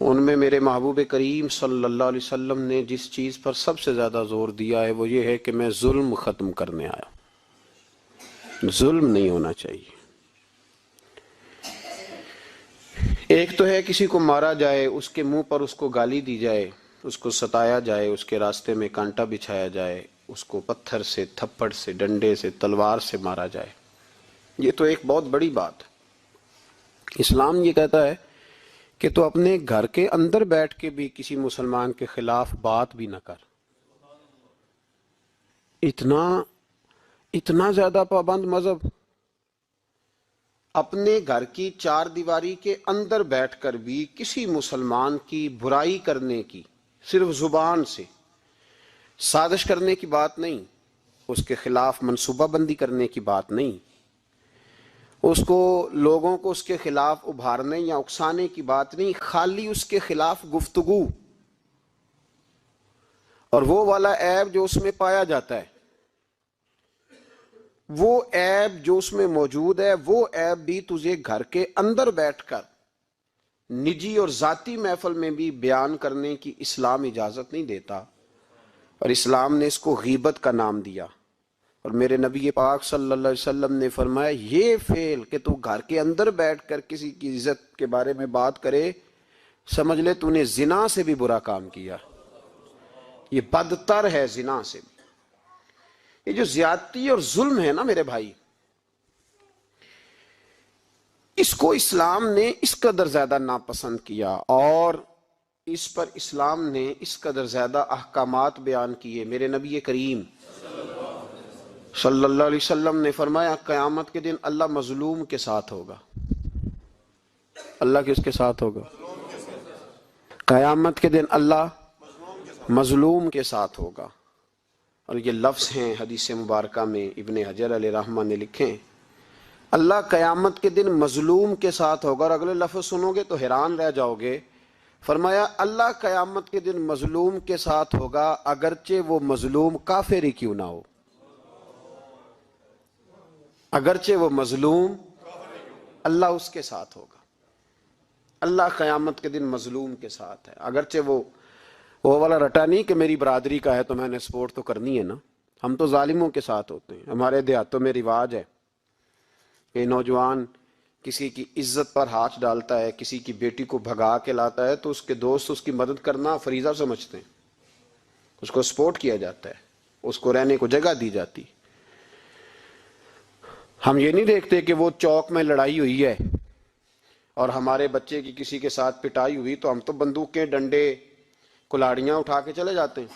ان میں میرے محبوب کریم صلی اللہ علیہ وسلم نے جس چیز پر سب سے زیادہ زور دیا ہے وہ یہ ہے کہ میں ظلم ختم کرنے آیا، ظلم نہیں ہونا چاہیے۔ ایک تو ہے کسی کو مارا جائے، اس کے منہ پر اس کو گالی دی جائے، اس کو ستایا جائے، اس کے راستے میں کانٹا بچھایا جائے، اس کو پتھر سے، تھپڑ سے، ڈنڈے سے، تلوار سے مارا جائے، یہ تو ایک بہت بڑی بات ہے۔ اسلام یہ کہتا ہے کہ تو اپنے گھر کے اندر بیٹھ کے بھی کسی مسلمان کے خلاف بات بھی نہ کر۔ اتنا زیادہ پابند مذہب، اپنے گھر کی چار دیواری کے اندر بیٹھ کر بھی کسی مسلمان کی برائی کرنے کی، صرف زبان سے سازش کرنے کی بات نہیں، اس کے خلاف منصوبہ بندی کرنے کی بات نہیں، اس کو لوگوں کو اس کے خلاف ابھارنے یا اکسانے کی بات نہیں، خالی اس کے خلاف گفتگو، اور وہ والا عیب جو اس میں پایا جاتا ہے، وہ عیب جو اس میں موجود ہے، وہ عیب بھی تجھے گھر کے اندر بیٹھ کر نجی اور ذاتی محفل میں بھی بیان کرنے کی اسلام اجازت نہیں دیتا، اور اسلام نے اس کو غیبت کا نام دیا۔ اور میرے نبی پاک صلی اللہ علیہ وسلم نے فرمایا یہ فعل کہ تو گھر کے اندر بیٹھ کر کسی کی عزت کے بارے میں بات کرے، سمجھ لے تو نے زنا سے بھی برا کام کیا، یہ بدتر ہے زنا سے بھی۔ یہ جو زیادتی اور ظلم ہے نا میرے بھائی، اس کو اسلام نے اس قدر زیادہ ناپسند کیا، اور اس پر اسلام نے اس قدر زیادہ احکامات بیان کیے۔ میرے نبی کریم صلی اللہ علیہ وسلم نے فرمایا قیامت کے دن اللہ مظلوم کے ساتھ ہوگا۔ اللہ کس کے ساتھ ہوگا؟ قیامت کے دن اللہ مظلوم کے ساتھ ہوگا۔ اور یہ لفظ ہیں حدیث مبارکہ میں ابن حجر علیہ رحمہ نے لکھے، اللہ قیامت کے دن مظلوم کے ساتھ ہوگا، اور اگلے لفظ سنو گے تو حیران رہ جاؤ گے۔ فرمایا اللہ قیامت کے دن مظلوم کے ساتھ ہوگا اگرچہ وہ مظلوم کافر ہی کیوں نہ ہو، اگرچہ وہ مظلوم، اللہ اس کے ساتھ ہوگا۔ اللہ قیامت کے دن مظلوم کے ساتھ ہے، اگرچہ وہ والا رٹا نہیں کہ میری برادری کا ہے تو میں نے سپورٹ تو کرنی ہے نا، ہم تو ظالموں کے ساتھ ہوتے ہیں۔ ہمارے دیہاتوں میں رواج ہے کہ نوجوان کسی کی عزت پر ہاتھ ڈالتا ہے، کسی کی بیٹی کو بھگا کے لاتا ہے تو اس کے دوست اس کی مدد کرنا فریضہ سمجھتے ہیں، اس کو سپورٹ کیا جاتا ہے، اس کو رہنے کو جگہ دی جاتی۔ ہم یہ نہیں دیکھتے کہ وہ چوک میں لڑائی ہوئی ہے اور ہمارے بچے کی کسی کے ساتھ پٹائی ہوئی تو ہم تو بندوقیں، ڈنڈے، کلاڑیاں اٹھا کے چلے جاتے ہیں۔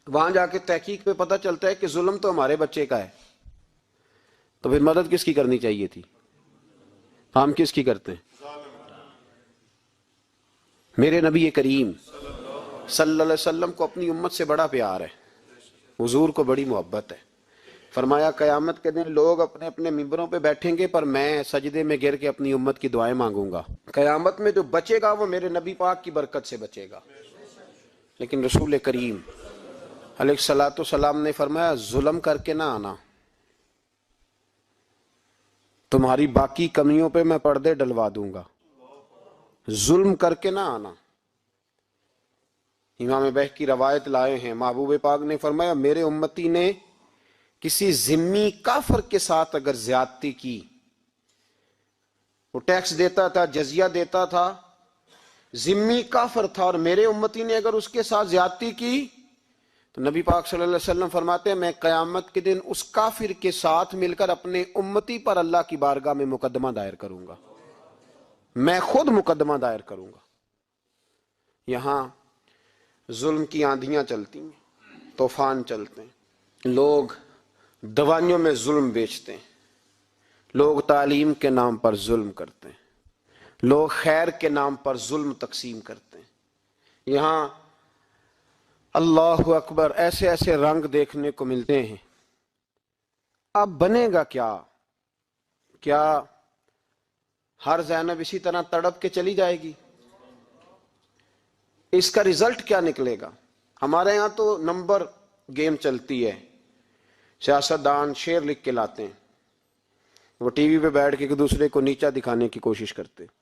وہاں جا کے تحقیق پہ پتہ چلتا ہے کہ ظلم تو ہمارے بچے کا ہے، تو پھر مدد کس کی کرنی چاہیے تھی؟ ہم کس کی کرتے ہیں؟ میرے نبی کریم صلی اللہ علیہ وسلم کو اپنی امت سے بڑا پیار ہے، حضور کو بڑی محبت ہے۔ فرمایا قیامت کے دن لوگ اپنے اپنے ممبروں پہ بیٹھیں گے پر میں سجدے میں گر کے اپنی امت کی دعائیں مانگوں گا۔ قیامت میں جو بچے گا وہ میرے نبی پاک کی برکت سے بچے گا۔ لیکن رسول کریم علیہ الصلوۃ والسلام نے فرمایا ظلم کر کے نہ آنا، تمہاری باقی کمیوں پہ میں پردے ڈلوا دوں گا، ظلم کر کے نہ آنا۔ امام بہقی روایت لائے ہیں، محبوب پاک نے فرمایا میرے امتی نے کسی ذمی کافر کے ساتھ اگر زیادتی کی، وہ ٹیکس دیتا تھا، جزیہ دیتا تھا، ذمی کافر تھا، اور میرے امتی نے اگر اس کے ساتھ زیادتی کی تو نبی پاک صلی اللہ علیہ وسلم فرماتے ہیں میں قیامت کے دن اس کافر کے ساتھ مل کر اپنے امتی پر اللہ کی بارگاہ میں مقدمہ دائر کروں گا، میں خود مقدمہ دائر کروں گا۔ یہاں ظلم کی آندھیاں چلتی ہیں، طوفان چلتے ہیں، لوگ دوائیوں میں ظلم بیچتے ہیں، لوگ تعلیم کے نام پر ظلم کرتے ہیں، لوگ خیر کے نام پر ظلم تقسیم کرتے ہیں۔ یہاں اللہ اکبر ایسے ایسے رنگ دیکھنے کو ملتے ہیں۔ اب بنے گا کیا؟ کیا ہر زینب اسی طرح تڑپ کے چلی جائے گی؟ اس کا رزلٹ کیا نکلے گا؟ ہمارے یہاں تو نمبر گیم چلتی ہے، سیاستدان شعر لکھ کے لاتے ہیں، وہ ٹی وی پہ بیٹھ کے ایک دوسرے کو نیچا دکھانے کی کوشش کرتے ہیں۔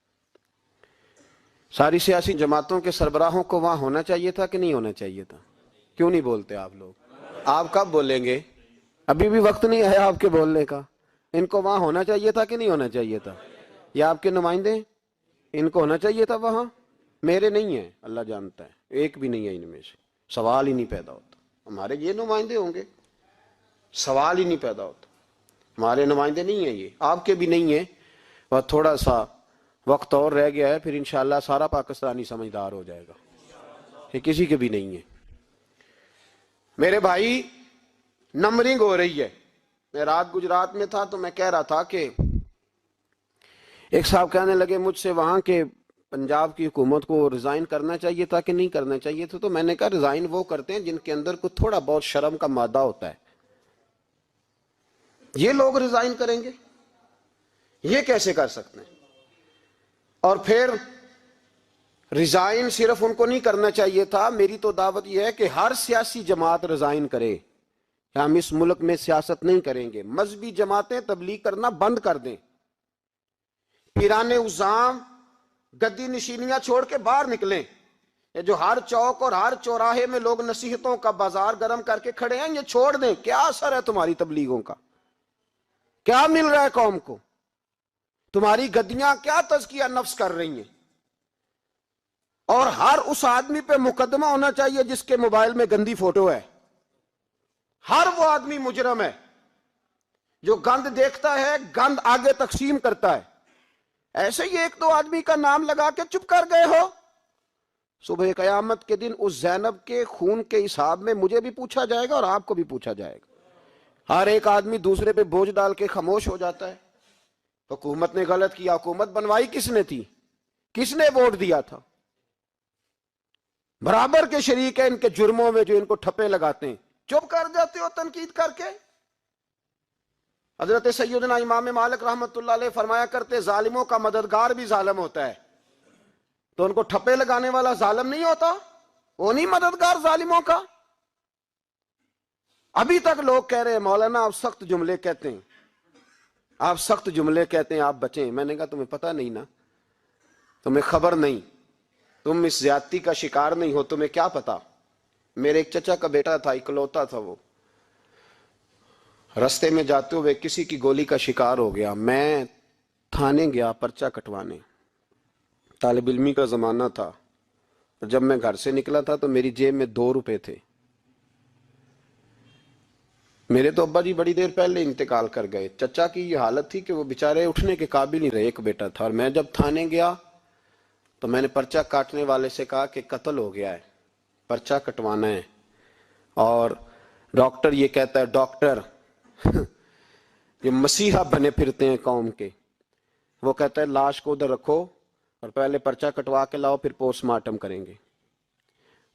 ساری سیاسی جماعتوں کے سربراہوں کو وہاں ہونا چاہیے تھا کہ نہیں ہونا چاہیے تھا؟ کیوں نہیں بولتے آپ لوگ؟ آپ کب بولیں گے؟ ابھی بھی وقت نہیں ہے آپ کے بولنے کا. ان کو وہاں ہونا چاہیے تھا کہ نہیں ہونا چاہیے تھا؟ یہ آپ کے نمائندے، ان کو ہونا چاہیے تھا وہاں. میرے نہیں ہیں، اللہ جانتا ہے، ایک بھی نہیں ہے ان میں سے. سوال ہی نہیں پیدا ہوتا. ہمارے یہ نمائندے ہوں گے؟ سوال ہی نہیں پیدا ہوتا. ہمارے نمائندے نہیں ہیں یہ، آپ کے بھی نہیں ہیں. اور تھوڑا سا وقت اور رہ گیا ہے، پھر انشاءاللہ سارا پاکستانی سمجھدار ہو جائے گا. یہ کسی کے بھی نہیں ہے. میرے بھائی، نمبرنگ ہو رہی ہے. میں رات گجرات میں تھا تو میں کہہ رہا تھا کہ ایک صاحب کہنے لگے مجھ سے وہاں کے پنجاب کی حکومت کو ریزائن کرنا چاہیے تھا کہ نہیں کرنا چاہیے تھا. تو میں نے کہا ریزائن وہ کرتے ہیں جن کے اندر کو تھوڑا بہت شرم کا مادہ ہوتا ہے. یہ لوگ ریزائن کریں گے؟ یہ کیسے کر سکتے ہیں؟ اور پھر ریزائن صرف ان کو نہیں کرنا چاہیے تھا. میری تو دعوت یہ ہے کہ ہر سیاسی جماعت ریزائن کرے. ہم اس ملک میں سیاست نہیں کریں گے. مذہبی جماعتیں تبلیغ کرنا بند کر دیں. پیران عظام گدی نشینیاں چھوڑ کے باہر نکلیں. یہ جو ہر چوک اور ہر چوراہے میں لوگ نصیحتوں کا بازار گرم کر کے کھڑے ہیں، یہ چھوڑ دیں. کیا اثر ہے تمہاری تبلیغوں کا؟ کیا مل رہا ہے قوم کو؟ تمہاری گدیاں کیا تزکیہ نفس کر رہی ہیں؟ اور ہر اس آدمی پہ مقدمہ ہونا چاہیے جس کے موبائل میں گندی فوٹو ہے. ہر وہ آدمی مجرم ہے جو گند دیکھتا ہے، گند آگے تقسیم کرتا ہے. ایسے ہی ایک دو آدمی کا نام لگا کے چپ کر گئے ہو. صبح قیامت کے دن اس زینب کے خون کے حساب میں مجھے بھی پوچھا جائے گا اور آپ کو بھی پوچھا جائے گا. ہر ایک آدمی دوسرے پہ بوجھ ڈال کے خاموش ہو جاتا ہے. حکومت نے غلط کیا. حکومت بنوائی کس نے تھی؟ کس نے ووٹ دیا تھا؟ برابر کے شریک ہیں ان کے جرموں میں جو ان کو ٹھپے لگاتے ہیں. چپ کر جاتے ہو تنقید کر کے. حضرت سیدنا امام مالک رحمت اللہ علیہ فرمایا کرتے ظالموں کا مددگار بھی ظالم ہوتا ہے. تو ان کو ٹھپے لگانے والا ظالم نہیں ہوتا؟ وہ نہیں مددگار ظالموں کا؟ ابھی تک لوگ کہہ رہے ہیں مولانا آپ سخت جملے کہتے ہیں، آپ سخت جملے کہتے ہیں، آپ بچیں. میں نے کہا تمہیں پتہ نہیں نا، تمہیں خبر نہیں، تم اس زیادتی کا شکار نہیں ہو، تمہیں کیا پتا. میرے ایک چچا کا بیٹا تھا، اکلوتا تھا. وہ رستے میں جاتے ہوئے کسی کی گولی کا شکار ہو گیا. میں تھانے گیا پرچہ کٹوانے. طالب علمی کا زمانہ تھا. جب میں گھر سے نکلا تھا تو میری جیب میں 2 روپے تھے. میرے تو ابا جی بڑی دیر پہلے انتقال کر گئے. چچا کی یہ حالت تھی کہ وہ بیچارے اٹھنے کے قابل نہیں رہے. ایک بیٹا تھا. اور میں جب تھانے گیا تو میں نے پرچہ کاٹنے والے سے کہا کہ قتل ہو گیا ہے، پرچہ کٹوانا ہے. اور ڈاکٹر یہ کہتا ہے، ڈاکٹر یہ مسیحا بنے پھرتے ہیں قوم کے، وہ کہتا ہے لاش کو ادھر رکھو اور پہلے پرچہ کٹوا کے لاؤ، پھر پوسٹ مارٹم کریں گے.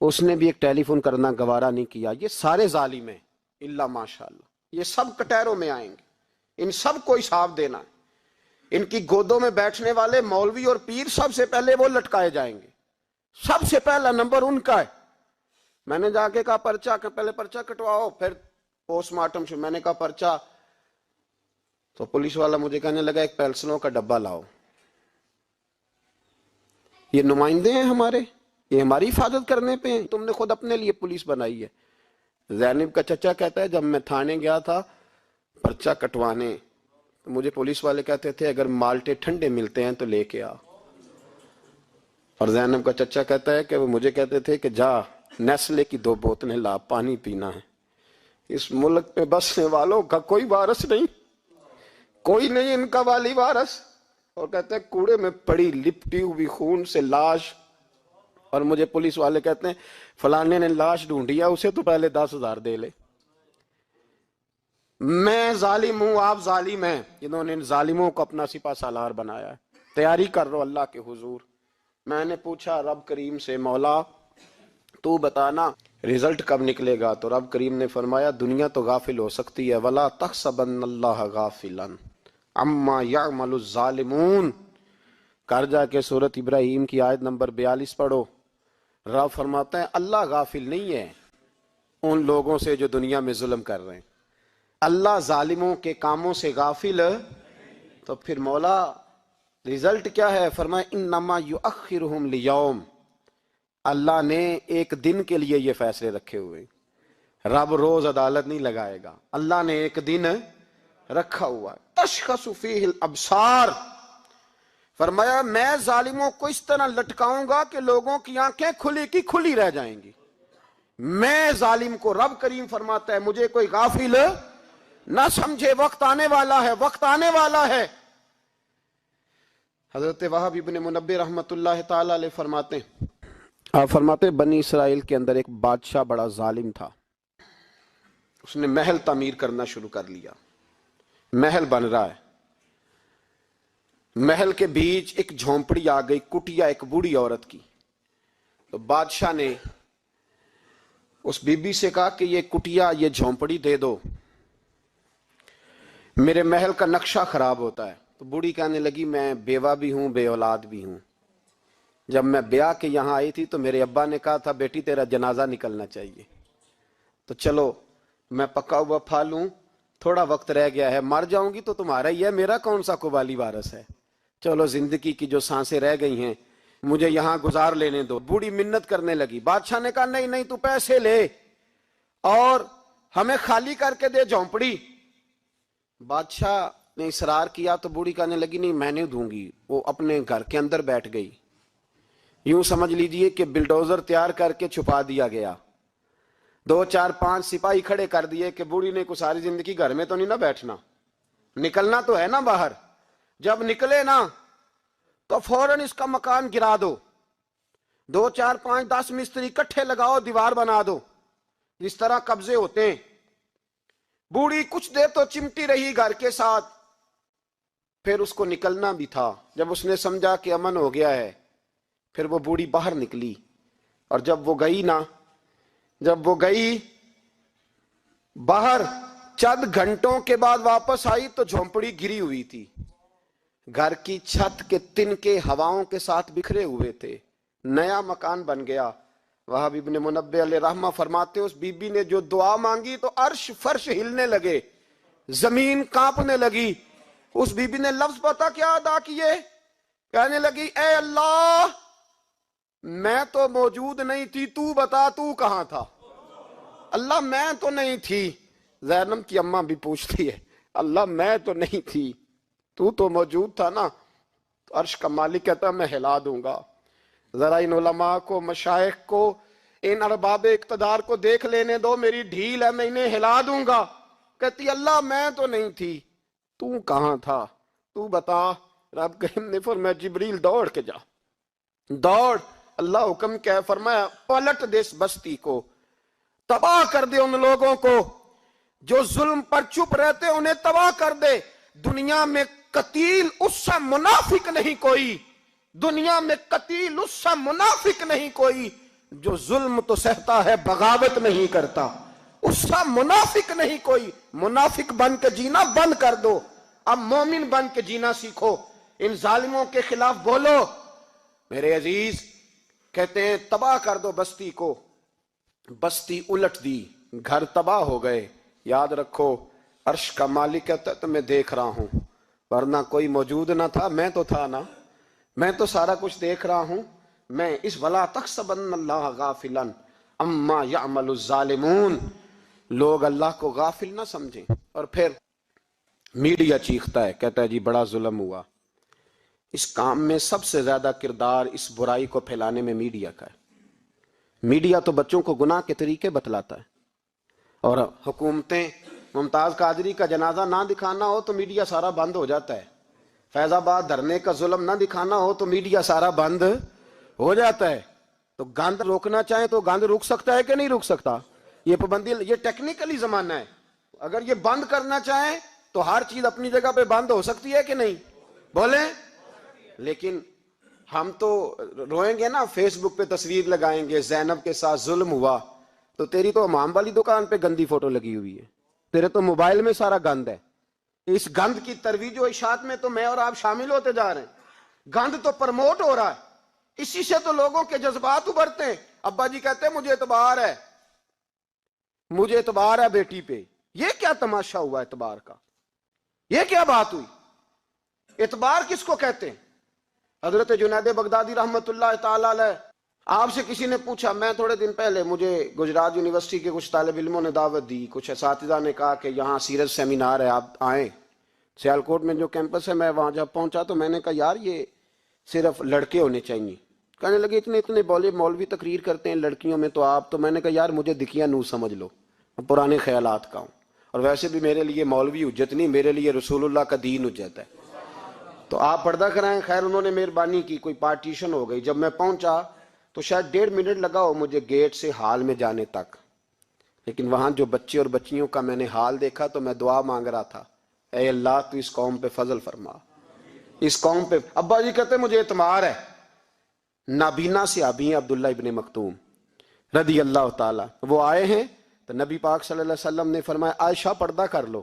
اس نے بھی ایک ٹیلی فون کرنا گوارا نہیں کیا. یہ سارے ظالم ہیں اللہ ماشاءاللہ. یہ سب کٹہروں میں آئیں گے. ان سب کو حساب دینا ہے. ان کی گودوں میں بیٹھنے والے مولوی اور پیر سب سے پہلے وہ لٹکائے جائیں گے. سب سے پہلا نمبر ان کا ہے. میں نے جا کے کہا پہلے پرچہ کٹواؤ پھر پوسٹ مارٹم. میں نے کہا پرچہ، تو پولیس والا مجھے کہنے لگا ایک پیلسنوں کا ڈبہ لاؤ. یہ نمائندے ہیں ہمارے، یہ ہماری حفاظت کرنے پہ ہیں. تم نے خود اپنے لیے پولیس بنائی ہے. زینب کا چچا کہتا ہے جب میں تھانے گیا تھا پرچہ کٹوانے تو مجھے پولیس والے کہتے تھے اگر مالٹے ٹھنڈے ملتے ہیں تو لے کے آ. اور زینب کا چچا کہتا ہے کہ وہ مجھے کہتے تھے کہ جا نیسلے کی 2 بوتلیں لا، پانی پینا ہے. اس ملک پہ بسنے والوں کا کوئی وارث نہیں، کوئی نہیں ان کا والی وارث. اور کہتے ہیں کوڑے میں پڑی لپٹی ہوئی خون سے لاش. اور مجھے پولیس والے کہتے ہیں فلانے نے لاش ڈھونڈی ہے، اسے تو پہلے 10,000 دے لے. میں ظالم ہوں، آپ ظالم ہیں جنہوں نے ان ظالموں کو اپنا سپہ سالار بنایا ہے. تیاری کر رہو اللہ کے حضور. میں نے پوچھا رب کریم سے مولا تو بتانا رزلٹ کب نکلے گا؟ تو رب کریم نے فرمایا دنیا تو غافل ہو سکتی ہے، وَلَا تَحْسَبَنَّ اللَّهَ غَافِلًا عَمَّا يَعْمَلُ الظَّالِمُونَ. کر جا کے سورۃ ابراہیم کی آیت نمبر 42 پڑھو. رب فرماتا ہے اللہ غافل نہیں ہے ان لوگوں سے جو دنیا میں ظلم کر رہے ہیں. اللہ ظالموں کے کاموں سے غافل. تو پھر مولا رزلٹ کیا ہے؟ فرمایا انما یؤخرہم لیوم، اللہ نے ایک دن کے لیے یہ فیصلے رکھے ہوئے، رب روز عدالت نہیں لگائے گا، اللہ نے ایک دن رکھا ہوا ہے۔ تشخص فیہ الابصار، فرمایا میں ظالموں کو اس طرح لٹکاؤں گا کہ لوگوں کی آنکھیں کھلی کی کھلی رہ جائیں گی۔ میں ظالم کو، رب کریم فرماتا ہے مجھے کوئی غافل نہ سمجھے، وقت آنے والا ہے، وقت آنے والا ہے۔ حضرت وہب ابن منبہ رحمت اللہ تعالی علیہ فرماتے ہیں، آپ فرماتے ہیں بنی اسرائیل کے اندر ایک بادشاہ بڑا ظالم تھا، اس نے محل تعمیر کرنا شروع کر لیا، محل بن رہا ہے، محل کے بیچ ایک جھونپڑی آ گئی، کٹیا ایک بوڑھی عورت کی، تو بادشاہ نے اس بی بی سے کہا کہ یہ کٹیا، یہ جھونپڑی دے دو، میرے محل کا نقشہ خراب ہوتا ہے۔ تو بوڑھی کہنے لگی میں بیوہ بھی ہوں، بے اولاد بھی ہوں، جب میں بیاہ کے یہاں آئی تھی تو میرے ابا نے کہا تھا بیٹی تیرا جنازہ نکلنا چاہیے، تو چلو میں پکا ہوا پھل ہوں، تھوڑا وقت رہ گیا ہے، مر جاؤں گی تو تمہارا ہی ہے، میرا کون سا قبالی وارث ہے، چلو زندگی کی جو سانسیں رہ گئی ہیں مجھے یہاں گزار لینے دو۔ بوڑھی منت کرنے لگی، بادشاہ نے کہا نہیں نہیں تو پیسے لے اور ہمیں خالی کر کے دے جھونپڑی۔ بادشاہ نے اصرار کیا تو بوڑھی کہنے لگی نہیں میں نہیں دوں گی، وہ اپنے گھر کے اندر بیٹھ گئی، یوں سمجھ لیجئے کہ بلڈوزر تیار کر کے چھپا دیا گیا، 2 4 5 سپاہی کھڑے کر دیے کہ بوڑھی نے کو ساری زندگی گھر میں تو نہیں نہ بیٹھنا، نکلنا تو ہے نا باہر، جب نکلے نا تو فوراً اس کا مکان گرا دو، 2 4 5 10 مستری اکٹھے لگاؤ، دیوار بنا دو، جس طرح قبضے ہوتے ہیں۔ بوڑھی کچھ دیر تو چمٹی رہی گھر کے ساتھ، پھر اس کو نکلنا بھی تھا، جب اس نے سمجھا کہ امن ہو گیا ہے پھر وہ بوڑھی باہر نکلی، اور جب وہ گئی باہر چند گھنٹوں کے بعد واپس آئی تو جھونپڑی گری ہوئی تھی، گھر کی چھت کے تنکے ہواؤں کے ساتھ بکھرے ہوئے تھے، نیا مکان بن گیا۔ وہاب ابن منبہ علیہ رحمہ فرماتے اس بی بی نے جو دعا مانگی تو عرش فرش ہلنے لگے، زمین کانپنے لگی۔ اس بی بی نے لفظ پتہ کیا ادا کیے؟ کہنے لگی اے اللہ میں تو موجود نہیں تھی، تو بتا تو کہاں تھا؟ اللہ میں تو نہیں تھی، زینب کی اماں بھی پوچھتی ہے اللہ میں تو نہیں تھی، تو موجود تھا نا؟ عرش کا مالک کہتا ہے میں ہلا دوں گا۔ ذرا ان علماء کو، مشائخ کو، ان ارباب اقتدار کو دیکھ لینے دو، میری ڈھیل ہے میں انہیں ہلا دوں گا۔ کہتی اللہ میں تو نہیں تھی، تو کہاں تھا؟ تو بتا۔ رب کریم نے فرمایا جبریل دوڑ کے جا، دوڑ، اللہ حکم کیا ہے، فرمایا پلٹ دے اس بستی کو، تباہ کر دے ان لوگوں کو جو ظلم پر چپ رہتے، انہیں تباہ کر دے۔ دنیا میں قتیل اس سے منافق نہیں کوئی، دنیا میں قتیل اس سے منافق نہیں کوئی جو ظلم تو سہتا ہے بغاوت نہیں کرتا، اس سے منافق نہیں کوئی۔ منافق بن کے جینا بند کر دو، اب مومن بن کے جینا سیکھو، ان ظالموں کے خلاف بولو۔ میرے عزیز کہتے ہیں تباہ کر دو بستی کو، بستی الٹ دی، گھر تباہ ہو گئے۔ یاد رکھو عرش کا مالک کہتا ہے تو میں دیکھ رہا ہوں، ورنہ کوئی موجود نہ تھا، میں تو تھا نا، میں تو سارا کچھ دیکھ رہا ہوں۔ میں اس وَلَا تَحْسَبَنَّ اللَّهَ غَافِلًا عَمَّا يَعْمَلُ الظَّالِمُونَ، لوگ اللہ کو غافل نہ سمجھیں۔ اور پھر میڈیا چیختا ہے، کہتا ہے جی بڑا ظلم ہوا۔ اس کام میں سب سے زیادہ کردار اس برائی کو پھیلانے میں میڈیا کا ہے۔ میڈیا تو بچوں کو گناہ کے طریقے بتلاتا ہے، اور حکومتیں، ممتاز قادری کا جنازہ نہ دکھانا ہو تو میڈیا سارا بند ہو جاتا ہے، فیض آباد دھرنے کا ظلم نہ دکھانا ہو تو میڈیا سارا بند ہو جاتا ہے۔ تو گند روکنا چاہیں تو گند رک سکتا ہے کہ نہیں رک سکتا؟ یہ پابندی، یہ ٹیکنیکلی زمانہ ہے، اگر یہ بند کرنا چاہیں تو ہر چیز اپنی جگہ پہ بند ہو سکتی ہے کہ نہیں؟ بولیں۔ لیکن ہم تو روئیں گے نا، فیس بک پہ تصویر لگائیں گے زینب کے ساتھ ظلم ہوا، تو تیری تو امام والی دکان پہ گندی فوٹو لگی ہوئی ہے، تیرے تو موبائل میں سارا گند ہے۔ اس گند کی ترویج و اشاعت میں تو میں اور آپ شامل ہوتے جا رہے ہیں، گند تو پرموٹ ہو رہا ہے، اسی سے تو لوگوں کے جذبات ابھرتے ہیں۔ ابا جی کہتے ہیں مجھے اعتبار ہے، مجھے اعتبار ہے بیٹی پہ۔ یہ کیا تماشا ہوا اعتبار کا؟ یہ کیا بات ہوئی؟ اعتبار کس کو کہتے ہیں؟ حضرت جنید بغدادی رحمت اللہ تعالی علیہ، آپ سے کسی نے پوچھا، میں تھوڑے دن پہلے، مجھے گجرات یونیورسٹی کے کچھ طالب علموں نے دعوت دی، کچھ اساتذہ نے کہا کہ یہاں سیرت سیمینار ہے، آپ آئیں۔ سیالکوٹ میں جو کیمپس ہے، میں وہاں جب پہنچا تو میں نے کہا یار یہ صرف لڑکے ہونے چاہیے۔ کہنے لگے اتنے مولوی تقریر کرتے ہیں لڑکیوں میں، تو آپ، تو میں نے کہا یار مجھے دکھیا نو سمجھ لو، پرانے خیالات کا ہوں، اور ویسے بھی میرے لیے مولوی حجت نہیں، میرے لیے رسول اللہ کا دین حجت ہے، تو آپ پردہ کرائیں۔ خیر انہوں نے مہربانی کی، کوئی پارٹیشن ہو گئی۔ جب میں پہنچا تو شاید 1.5 منٹ لگا ہو مجھے گیٹ سے ہال میں جانے تک، لیکن وہاں جو بچے اور بچیوں کا میں نے حال دیکھا تو میں دعا مانگ رہا تھا، اے اللہ تو اس قوم پہ فضل فرما، اس قوم پہ۔ ابا جی کہتے مجھے اعتمار ہے، نابینا سے ابھی ہیں عبداللہ ابن مکتوم رضی اللہ تعالیٰ، وہ آئے ہیں تو نبی پاک صلی اللہ علیہ وسلم نے فرمایا عائشہ پردہ کر لو،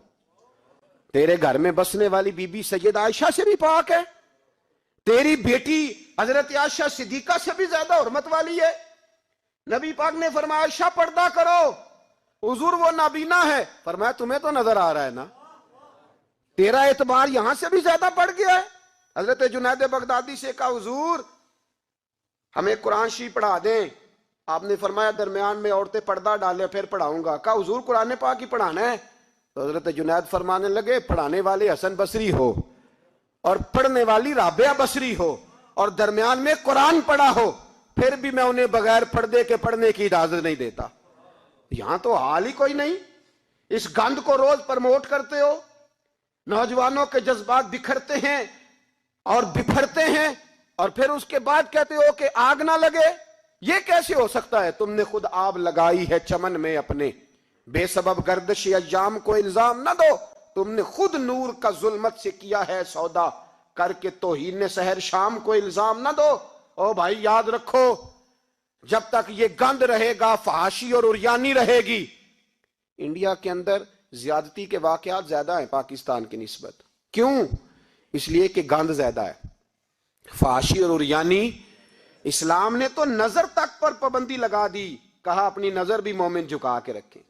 تیرے گھر میں بسنے والی بی بی سید عائشہ سے بھی پاک ہے، تیری بیٹی حضرت عائشہ صدیقہ سے بھی زیادہ حرمت والی ہے۔ نبی پاک نے فرمایا عائشہ پردہ کرو، حضور وہ نابینا ہے۔ فرمایا تمہیں تو نظر آ رہا ہے نا، تیرا اعتبار یہاں سے بھی زیادہ بڑھ گیا ہے۔ حضرت جنید بغدادی سے کہا حضور ہمیں قرآن شریف پڑھا دیں، آپ نے فرمایا درمیان میں عورتیں پردہ ڈالیں پھر پڑھاؤں گا۔ کہا حضور قرآن پاک ہی پڑھانا ہے؟ تو حضرت جنید فرمانے لگے پڑھانے والے حسن بصری ہو اور پڑھنے والی رابعہ بصری ہو اور درمیان میں قرآن پڑھا ہو، پھر بھی میں انہیں بغیر پردے کے پڑھنے کی اجازت نہیں دیتا۔ یہاں تو حال ہی کوئی نہیں، اس گند کو روز پرموٹ کرتے ہو، نوجوانوں کے جذبات بکھرتے ہیں اور بپھرتے ہیں، اور پھر اس کے بعد کہتے ہو کہ آگ نہ لگے۔ یہ کیسے ہو سکتا ہے؟ تم نے خود آگ لگائی ہے چمن میں اپنے، بے سبب گردش ایام کو الزام نہ دو، تم نے خود نور کا ظلمت سے کیا ہے سودا، کر کے توہین سحر شام کو الزام نہ دو۔ او بھائی یاد رکھو، جب تک یہ گند رہے گا فحاشی اور عریانی رہے گی۔ انڈیا کے اندر زیادتی کے واقعات زیادہ ہیں پاکستان کی نسبت، کیوں؟ اس لیے کہ گند زیادہ ہے، فحاشی اور عریانی۔ اسلام نے تو نظر تک پر پابندی لگا دی، کہا اپنی نظر بھی مومن جھکا کے رکھیں،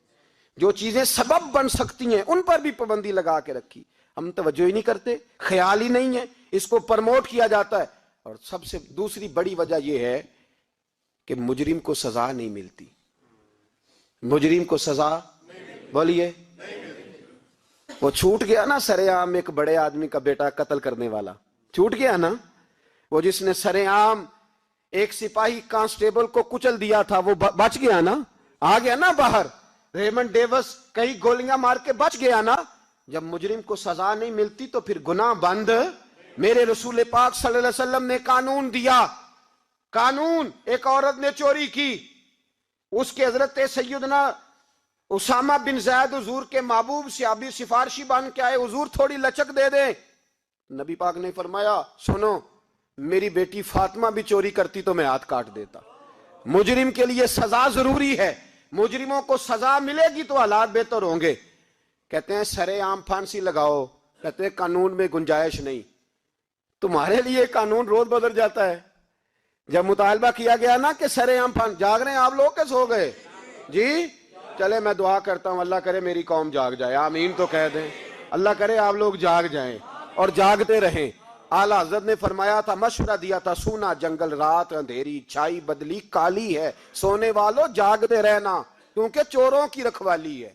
جو چیزیں سبب بن سکتی ہیں ان پر بھی پابندی لگا کے رکھی۔ ہم توجہ ہی نہیں کرتے، خیال ہی نہیں ہے، اس کو پرموٹ کیا جاتا ہے۔ اور سب سے دوسری بڑی وجہ یہ ہے کہ مجرم کو سزا نہیں ملتی، مجرم کو سزا بولیے، وہ چھوٹ گیا نا سرے عام، ایک بڑے آدمی کا بیٹا قتل کرنے والا چھوٹ گیا نا، وہ جس نے سرے عام ایک سپاہی کانسٹیبل کو کچل دیا تھا، وہ بچ گیا نا، آ گیا نا باہر۔ ریمنڈ ڈیوس کئی گولیاں مار کے بچ گیا نا۔ جب مجرم کو سزا نہیں ملتی تو پھر گناہ بند۔ میرے رسول پاک صلی اللہ علیہ وسلم نے قانون دیا، قانون، ایک عورت نے چوری کی، اس کے حضرت سیدنا اسامہ بن زید حضور کے محبوب صحابی سفارشی بن کے آئے، حضور تھوڑی لچک دے دیں۔ نبی پاک نے فرمایا سنو، میری بیٹی فاطمہ بھی چوری کرتی تو میں ہاتھ کاٹ دیتا۔ مجرم کے لیے سزا ضروری ہے، مجرموں کو سزا ملے گی تو حالات بہتر ہوں گے۔ کہتے ہیں سرے عام پھانسی لگاؤ، کہتے ہیں قانون میں گنجائش نہیں۔ تمہارے لیے قانون روز بدل جاتا ہے۔ جب مطالبہ کیا گیا نا کہ سرے عام جاگ رہے ہیں آپ لوگ کہ سو گئے؟ جی چلے میں دعا کرتا ہوں اللہ کرے میری قوم جاگ جائے، آمین تو کہہ دیں۔ اللہ کرے آپ لوگ جاگ جائیں اور جاگتے رہیں۔ اعلیٰ حضرت نے فرمایا تھا، مشورہ دیا تھا، سونا جنگل رات اندھیری چھائی بدلی کالی ہے، سونے والوں جاگتے رہنا کیونکہ چوروں کی رکھوالی ہے۔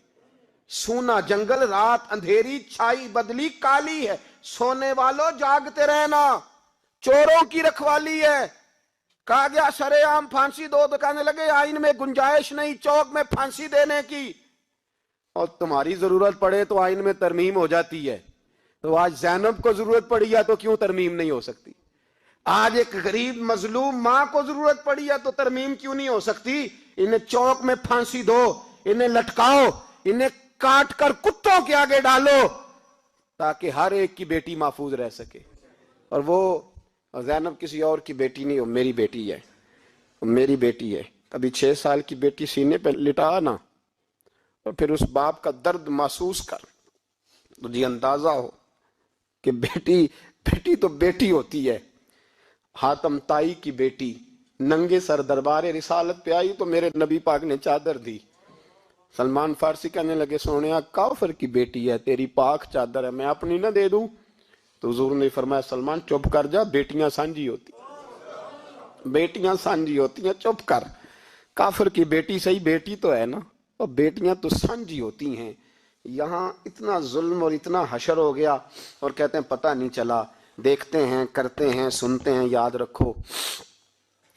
سونا جنگل رات اندھیری چھائی بدلی کالی ہے، سونے والوں جاگتے رہنا، چوروں کی رکھوالی ہے۔ کہا گیا سرے عام پھانسی دو، تو کہنے لگے آئین میں گنجائش نہیں چوک میں پھانسی دینے کی، اور تمہاری ضرورت پڑے تو آئین میں ترمیم ہو جاتی ہے۔ تو آج زینب کو ضرورت پڑی ہے تو کیوں ترمیم نہیں ہو سکتی؟ آج ایک غریب مظلوم ماں کو ضرورت پڑی ہے تو ترمیم کیوں نہیں ہو سکتی؟ انہیں چوک میں پھانسی دو، انہیں لٹکاؤ، انہیں کاٹ کر کتوں کے آگے ڈالو تاکہ ہر ایک کی بیٹی محفوظ رہ سکے۔ اور وہ زینب کسی اور کی بیٹی نہیں، وہ میری بیٹی ہے، میری بیٹی ہے۔ ابھی 6 سال کی بیٹی سینے پہ لٹا نا، اور پھر اس باپ کا درد محسوس کر، تجھے اندازہ ہو کہ بیٹی تو بیٹی ہوتی ہے۔ حاتم تائی کی بیٹی ننگے سر دربار رسالت پہ آئی تو میرے نبی پاک نے چادر دی۔ سلمان فارسی کہنے لگے سونیا کافر کی بیٹی ہے، تیری پاک چادر ہے، میں اپنی نہ دے دوں؟ تو حضور نے فرمایا سلمان چپ کر جا، بیٹیاں سانجھی ہوتی، بیٹیاں سانجھی ہوتی ہیں، چپ کر۔ کافر کی بیٹی صحیح بیٹی تو ہے نا، اور بیٹیاں تو سانجھی ہوتی ہیں۔ یہاں اتنا ظلم اور اتنا حشر ہو گیا، اور کہتے ہیں پتہ نہیں چلا۔ دیکھتے ہیں، کرتے ہیں، سنتے ہیں۔ یاد رکھو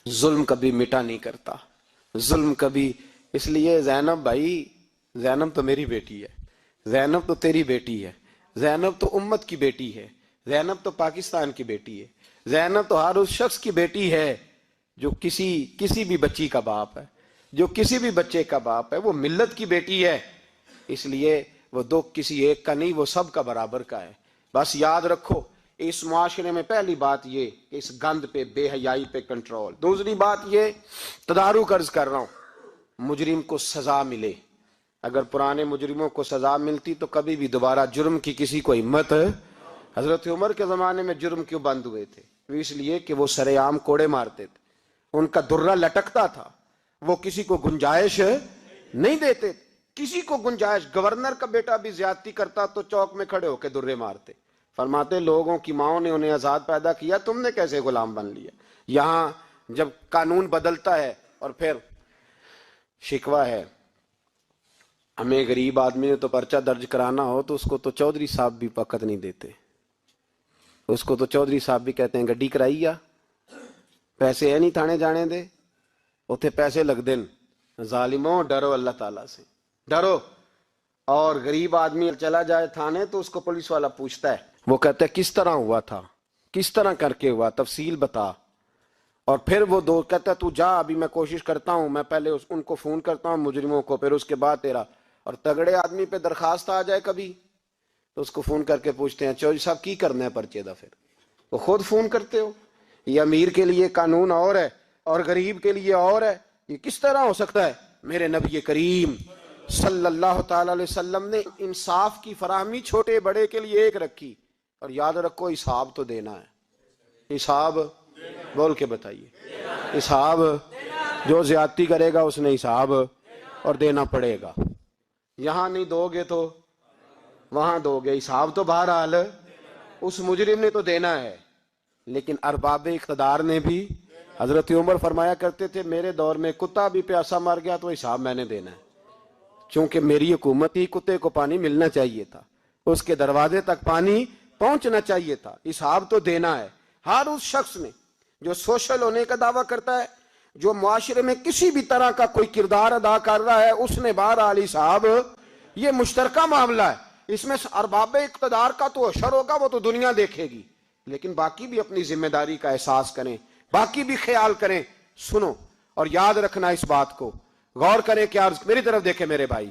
ظلم کبھی مٹا نہیں کرتا، ظلم کبھی۔ اس لیے زینب بھائی، زینب تو میری بیٹی ہے، زینب تو تیری بیٹی ہے، زینب تو امت کی بیٹی ہے، زینب تو پاکستان کی بیٹی ہے، زینب تو ہر اس شخص کی بیٹی ہے جو کسی بھی بچی کا باپ ہے، جو کسی بھی بچے کا باپ ہے، وہ ملت کی بیٹی ہے۔ اس لیے وہ دکھ کسی ایک کا نہیں، وہ سب کا برابر کا ہے۔ بس یاد رکھو اس معاشرے میں پہلی بات یہ کہ اس گند پہ، بے حیائی پہ کنٹرول۔ دوسری بات یہ تدارک عرض کر رہا ہوں، مجرم کو سزا ملے۔ اگر پرانے مجرموں کو سزا ملتی تو کبھی بھی دوبارہ جرم کی کسی کو ہمت۔ حضرت عمر کے زمانے میں جرم کیوں بند ہوئے تھے؟ اس لیے کہ وہ سرے عام کوڑے مارتے تھے، ان کا درہ لٹکتا تھا، وہ کسی کو گنجائش نہیں دیتے، کسی کو گنجائش۔ گورنر کا بیٹا بھی زیادتی کرتا تو چوک میں کھڑے ہو کے درے مارتے۔ فرماتے لوگوں کی ماؤں نے انہیں آزاد پیدا کیا، تم نے کیسے غلام بن لیا؟ یہاں جب قانون بدلتا ہے اور پھر شکوہ ہے، ہمیں غریب آدمی نے تو پرچہ درج کرانا ہو تو اس کو تو چودھری صاحب بھی وقت نہیں دیتے، اس کو تو چودھری صاحب بھی کہتے ہیں گڈی کرائی یا پیسے ہے نہیں تھانے جانے دے، اتنے پیسے لگ دیں۔ ظالموں ڈرو اللہ تعالیٰ سے، ڈرو۔ اور غریب آدمی چلا جائے تھانے تو اس کو پولیس والا پوچھتا ہے، وہ کہتا ہے کس طرح ہوا تھا، کس طرح کر کے ہوا، تفصیل بتا۔ اور پھر وہ دو کہتا ہے تو جا، ابھی میں کوشش کرتا ہوں، میں پہلے ان کو فون کرتا ہوں مجرموں کو، پھر اس کے بعد تیرا۔ اور تگڑے آدمی پہ درخواست آ جائے کبھی تو اس کو فون کر کے پوچھتے ہیں چودھری صاحب کی کرنا ہے پرچے دا؟ پھر وہ خود فون کرتے ہو۔ یہ امیر کے لیے قانون اور ہے اور غریب کے لیے اور ہے، یہ کس طرح ہو سکتا ہے؟ میرے نبی کریم صلی اللہ تعالی علیہ وسلم نے انصاف کی فراہمی چھوٹے بڑے کے لیے ایک رکھی، اور یاد رکھو حساب تو دینا ہے۔ حساب بول کے بتائیے، حساب جو زیادتی کرے گا اس نے حساب اور دینا پڑے گا۔ یہاں نہیں دو گے تو وہاں دو گے، حساب تو بہرحال اس مجرم نے تو دینا ہے۔ لیکن ارباب اقتدار نے بھی، حضرت عمر فرمایا کرتے تھے میرے دور میں کتا بھی پیاسا مر گیا تو حساب میں نے دینا ہے، چونکہ میری حکومت ہی کتے کو پانی ملنا چاہیے تھا، اس کے دروازے تک پانی پہنچنا چاہیے تھا، حساب تو دینا ہے۔ ہر اس شخص نے جو سوشل ہونے کا دعویٰ کرتا ہے، جو معاشرے میں کسی بھی طرح کا کوئی کردار ادا کر رہا ہے، اس نے بہرحال حساب، یہ مشترکہ معاملہ ہے۔ اس میں ارباب اقتدار کا تو حشر ہوگا، وہ تو دنیا دیکھے گی، لیکن باقی بھی اپنی ذمہ داری کا احساس کریں، باقی بھی خیال کریں۔ سنو اور یاد رکھنا اس بات کو، غور کریں کہ میری طرف دیکھیں میرے بھائی۔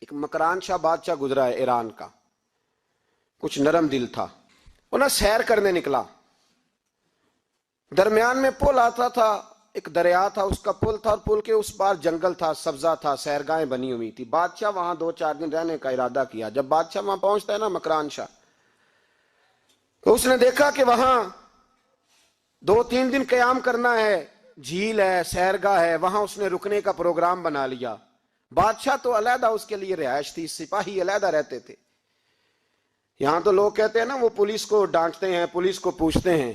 ایک مکران شاہ بادشاہ گزرا ہے ایران کا، کچھ نرم دل تھا، وہ نہ سیر کرنے نکلا، درمیان میں پل آتا تھا، ایک دریا تھا، اس کا پل تھا، اور پل کے اس پار جنگل تھا، سبزہ تھا، سیرگاہیں بنی ہوئی تھی۔ بادشاہ وہاں 2-4 دن رہنے کا ارادہ کیا۔ جب بادشاہ وہاں پہنچتا ہے نا مکران شاہ، تو اس نے دیکھا کہ وہاں 2-3 دن قیام کرنا ہے، جھیل ہے، سیرگاہ ہے، وہاں اس نے رکنے کا پروگرام بنا لیا۔ بادشاہ تو علیحدہ اس کے لیے رہائش تھی، سپاہی علیحدہ رہتے تھے۔ یہاں تو لوگ کہتے ہیں نا وہ پولیس کو ڈانٹتے ہیں، پولیس کو پوچھتے ہیں،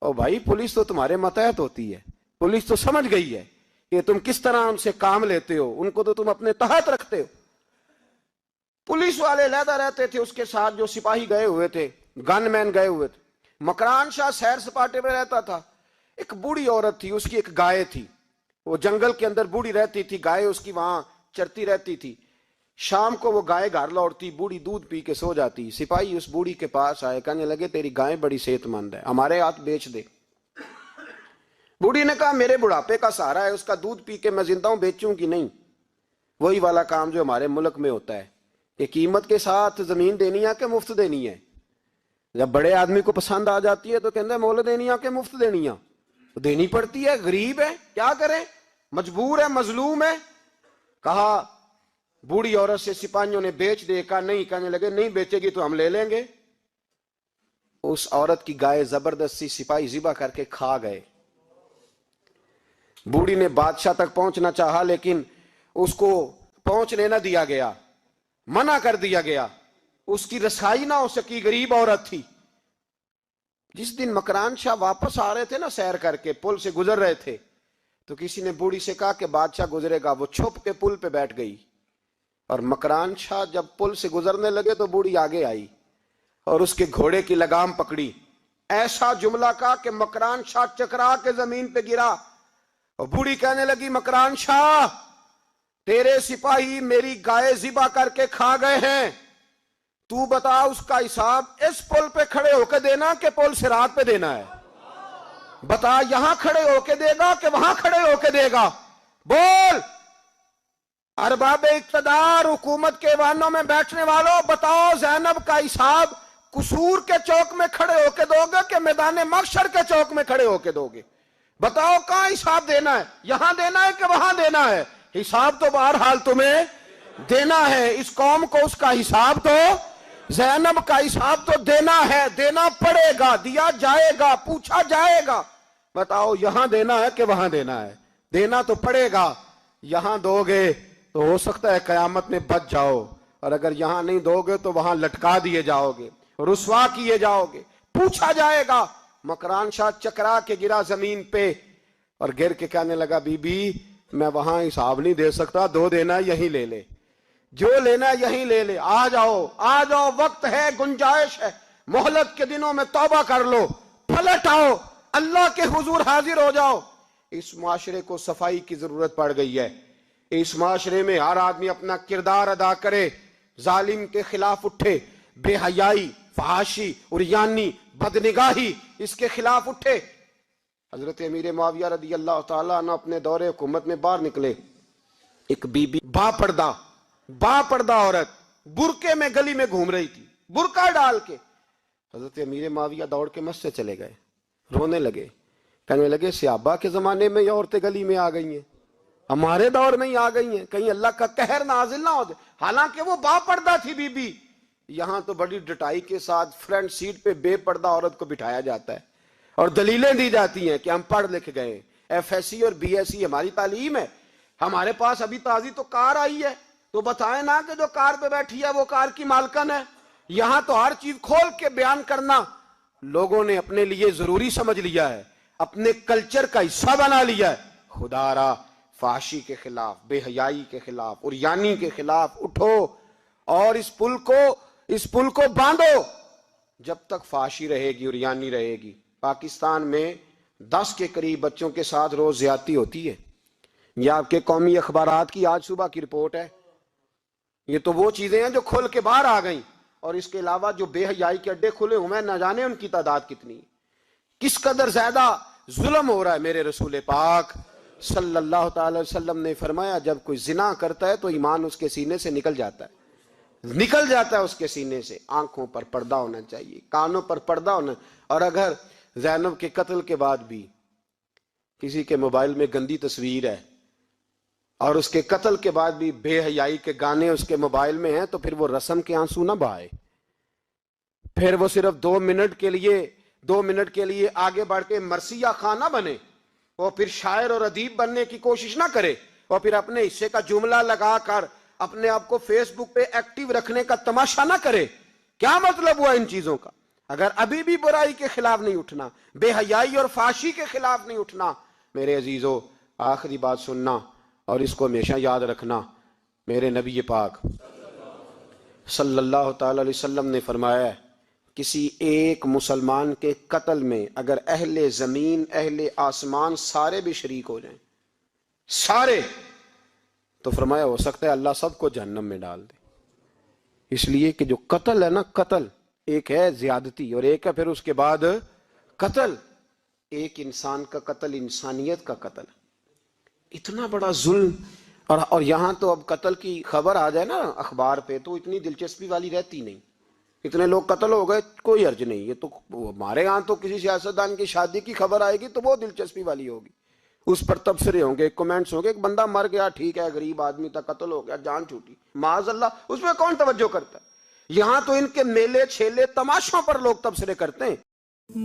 او بھائی پولیس تو تمہارے ماتحت ہوتی ہے، پولیس تو سمجھ گئی ہے کہ تم کس طرح ان سے کام لیتے ہو، ان کو تو تم اپنے تحت رکھتے ہو۔ پولیس والے علیحدہ رہتے تھے، اس کے ساتھ جو سپاہی گئے ہوئے تھے، گن مین گئے ہوئے تھے۔ مکران شاہ سیر سپاٹے میں رہتا تھا۔ ایک بوڑھی عورت تھی، اس کی ایک گائے تھی، وہ جنگل کے اندر بوڑھی رہتی تھی، گائے اس کی وہاں چرتی رہتی تھی۔ شام کو وہ گائے گھر لوٹتی، بوڑھی دودھ پی کے سو جاتی۔ سپاہی اس بوڑھی کے پاس آئے، کہنے لگے تیری گائے بڑی صحت مند ہے، ہمارے ہاتھ بیچ دے۔ بوڑھی نے کہا میرے بڑھاپے کا سہارا ہے، اس کا دودھ پی کے میں زندہ ہوں، بیچوں کی نہیں۔ وہی والا کام جو ہمارے ملک میں ہوتا ہے کہ قیمت کے ساتھ زمین دینی ہے کہ مفت دینی ہے۔ جب بڑے آدمی کو پسند آ جاتی ہے تو کہتے ہیں مول دینی ہے کہ مفت دینی ہے، تو دینی پڑتی ہے، غریب ہے کیا کرے، مجبور ہے، مظلوم ہے۔ کہا بوڑھی عورت سے سپاہیوں نے بیچ دے، کہا نہیں، کہنے لگے نہیں بیچے گی تو ہم لے لیں گے۔ اس عورت کی گائے زبردستی سپاہی ذبح کر کے کھا گئے۔ بوڑھی نے بادشاہ تک پہنچنا چاہا لیکن اس کو پہنچنے نہ دیا گیا، منع کر دیا گیا، اس کی رسائی نہ ہو سکی، غریب عورت تھی۔ جس دن مکران شاہ واپس آ رہے تھے نا سیر کر کے، پل سے گزر رہے تھے، تو کسی نے بوڑھی سے کہا کہ بادشاہ گزرے گا، وہ چھپ کے پل پہ بیٹھ گئی، اور مکران شاہ جب پل سے گزرنے لگے تو بوڑھی آگے آئی اور اس کے گھوڑے کی لگام پکڑی، ایسا جملہ کہا کہ مکران شاہ چکرا کے زمین پہ گرا، اور بوڑھی کہنے لگی مکران شاہ تیرے سپاہی میری گائے ذبح کر کے کھا گئے ہیں، تو بتا اس کا حساب اس پل پہ کھڑے ہو کے دینا کہ پل صراط پہ دینا ہے؟ بتا یہاں کھڑے ہو کے دے گا کہ وہاں کھڑے ہو کے دے گا؟ بول۔ ارباب اقتدار، حکومت کے ایوانوں میں بیٹھنے والوں، بتاؤ زینب کا حساب قصور کے چوک میں کھڑے ہو کے دو گے کہ میدان محشر کے چوک میں کھڑے ہو کے دو گے؟ بتاؤ کہاں حساب دینا ہے، یہاں دینا ہے کہ وہاں دینا ہے؟ حساب تو بہرحال تمہیں دینا ہے، اس قوم کو اس کا حساب تو، زینب کا حساب تو دینا ہے، دینا پڑے گا، دیا جائے گا، پوچھا جائے گا۔ بتاؤ یہاں دینا ہے کہ وہاں دینا ہے؟ دینا تو پڑے گا، یہاں دو گے تو ہو سکتا ہے قیامت میں بچ جاؤ، اور اگر یہاں نہیں دو گے تو وہاں لٹکا دیے جاؤ گے، رسوا کیے جاؤ گے، پوچھا جائے گا۔ مکران شاہ چکرا کے گرا زمین پہ اور گر کے کہنے لگا بی بی میں وہاں حساب نہیں دے سکتا، دو دینا یہیں لے لے، جو لینا یہیں لے لے، آ جاؤ آ جاؤ، وقت ہے، گنجائش ہے، مہلت کے دنوں میں توبہ کر لو، پلٹ آؤ، اللہ کے حضور حاضر ہو جاؤ۔ اس معاشرے کو صفائی کی ضرورت پڑ گئی ہے، اس معاشرے میں ہر آدمی اپنا کردار ادا کرے، ظالم کے خلاف اٹھے، بے حیائی، فحاشی، عریانی، بدنگاہی، اس کے خلاف اٹھے۔ حضرت امیر معاویہ رضی اللہ تعالیٰ عنہ اپنے دور حکومت میں باہر نکلے، ایک بی بی با پردہ عورت برقعے میں گلی میں گھوم رہی تھی، برقع ڈال کے۔ حضرت امیر معاویہ دوڑ کے مسجد چلے گئے، رونے لگے، کہنے لگے صحابہ کے زمانے میں یہ عورتیں گلی میں آ گئی ہیں، ہمارے دور میں ہی آ گئی ہیں، کہیں اللہ کا قہر نازل نہ ہو جائے۔ حالانکہ وہ با پردہ تھی بی بی، یہاں تو بڑی ڈٹائی کے ساتھ فرنٹ سیٹ پہ بے پردہ عورت کو بٹھایا جاتا ہے اور دلیلیں دی جاتی ہیں کہ ہم پڑھ لکھ گئے، ایف ایس سی اور بی ایس سی ہماری تعلیم ہے، ہمارے پاس ابھی تازی تو کار آئی ہے، تو بتائیں نا کہ جو کار پہ بیٹھی ہے وہ کار کی مالکن ہے۔ یہاں تو ہر چیز کھول کے بیان کرنا لوگوں نے اپنے لیے ضروری سمجھ لیا ہے، اپنے کلچر کا حصہ بنا لیا ہے۔ خدا را فحاشی کے خلاف، بے حیائی کے خلاف، عریانی کے خلاف اٹھو اور اس پل کو باندھو۔ جب تک فحاشی رہے گی، عریانی رہے گی، پاکستان میں 10 کے قریب بچوں کے ساتھ روز زیادتی ہوتی ہے۔ یہ آپ کے قومی اخبارات کی آج صبح کی رپورٹ ہے۔ یہ تو وہ چیزیں ہیں جو کھل کے باہر آ گئیں، اور اس کے علاوہ جو بے حیائی کے اڈے کھلے ہوئے ہیں، نہ جانے ان کی تعداد کتنی، کس قدر زیادہ ظلم ہو رہا ہے۔ میرے رسول پاک صلی اللہ تعالی وسلم نے فرمایا جب کوئی زنا کرتا ہے تو ایمان اس کے سینے سے نکل جاتا ہے اس کے سینے سے۔ آنکھوں پر پردہ ہونا چاہیے، کانوں پر پردہ ہونا، اور اگر زینب کے قتل کے بعد بھی کسی کے موبائل میں گندی تصویر ہے اور اس کے قتل کے بعد بھی بے حیائی کے گانے اس کے موبائل میں ہیں، تو پھر وہ رسم کے آنسو نہ بہائے، پھر وہ صرف 2 منٹ کے لیے آگے بڑھ کے مرثیہ خان نہ بنے، وہ پھر شاعر اور ادیب بننے کی کوشش نہ کرے، اور پھر اپنے حصے کا جملہ لگا کر اپنے آپ کو فیس بک پہ ایکٹیو رکھنے کا تماشا نہ کرے۔ کیا مطلب ہوا ان چیزوں کا؟ اگر ابھی بھی برائی کے خلاف نہیں اٹھنا، بے حیائی اور فحاشی کے خلاف نہیں اٹھنا، میرے عزیزو آخری بات سننا اور اس کو ہمیشہ یاد رکھنا۔ میرے نبی پاک صلی اللہ تعالی علیہ وسلم نے فرمایا ہے کسی ایک مسلمان کے قتل میں اگر اہل زمین، اہل آسمان سارے بھی شریک ہو جائیں، سارے، تو فرمایا ہو سکتا ہے اللہ سب کو جہنم میں ڈال دے۔ اس لیے کہ جو قتل ہے نا، قتل ایک ہے زیادتی اور ایک ہے پھر اس کے بعد قتل، ایک انسان کا قتل انسانیت کا قتل، اتنا بڑا ظلم۔ اور یہاں تو اب قتل کی خبر آ جائے نا اخبار پہ تو اتنی دلچسپی والی رہتی نہیں، اتنے لوگ قتل ہو گئے کوئی حرج نہیں۔ یہ تو ہمارے ہاں تو کسی سیاستدان کی شادی کی خبر آئے گی تو وہ دلچسپی والی ہوگی، اس پر تبصرے ہوں گے، کمنٹس ہوں گے، ایک بندہ مر گیا ٹھیک ہے، غریب آدمی تھا، قتل ہو گیا، جان چھوٹی، معاذ اللہ، اس میں کون توجہ کرتا ہے؟ یہاں تو ان کے میلے چھیلے تماشوں پر لوگ تبصرے کرتے ہیں۔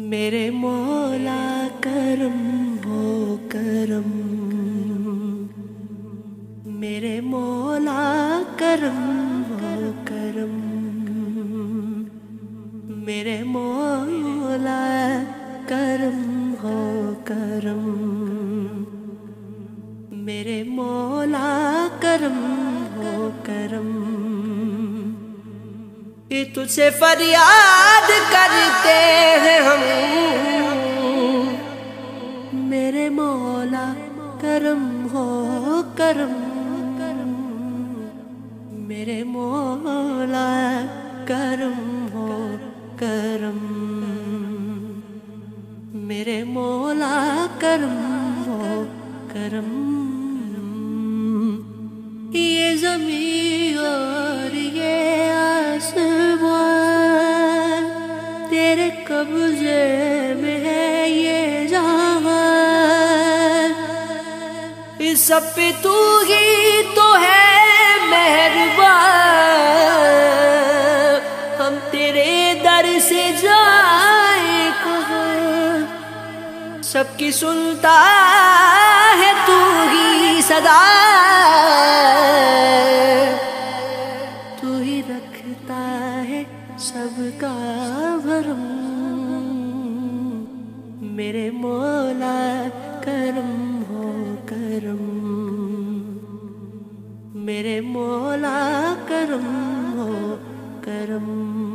میرے مولا کرم ہو کرم، میرے مولا کرم ہو کرم، میرے مولا میرے مولا کرم ہو کرم. یہ تجھ سے فریاد کرتے ہیں ہم. میرے مولا کرم ہو کرم. میرے مولا کرم ہو کرم. میرے مولا کرم ہو کرم. یہ زمین اور یہ آسمان تیرے قبضے میں ہے. یہ جہان اس سب پہ تو ہی تو ہے مہربان. ہم تیرے در سے جائیں کہاں. سب کی سنتا ہے تو ہی صدا. تو ہی رکھتا ہے سب کا بھرم. میرے مولا کرم ہو کرم. میرے مولا کرم ہو کرم.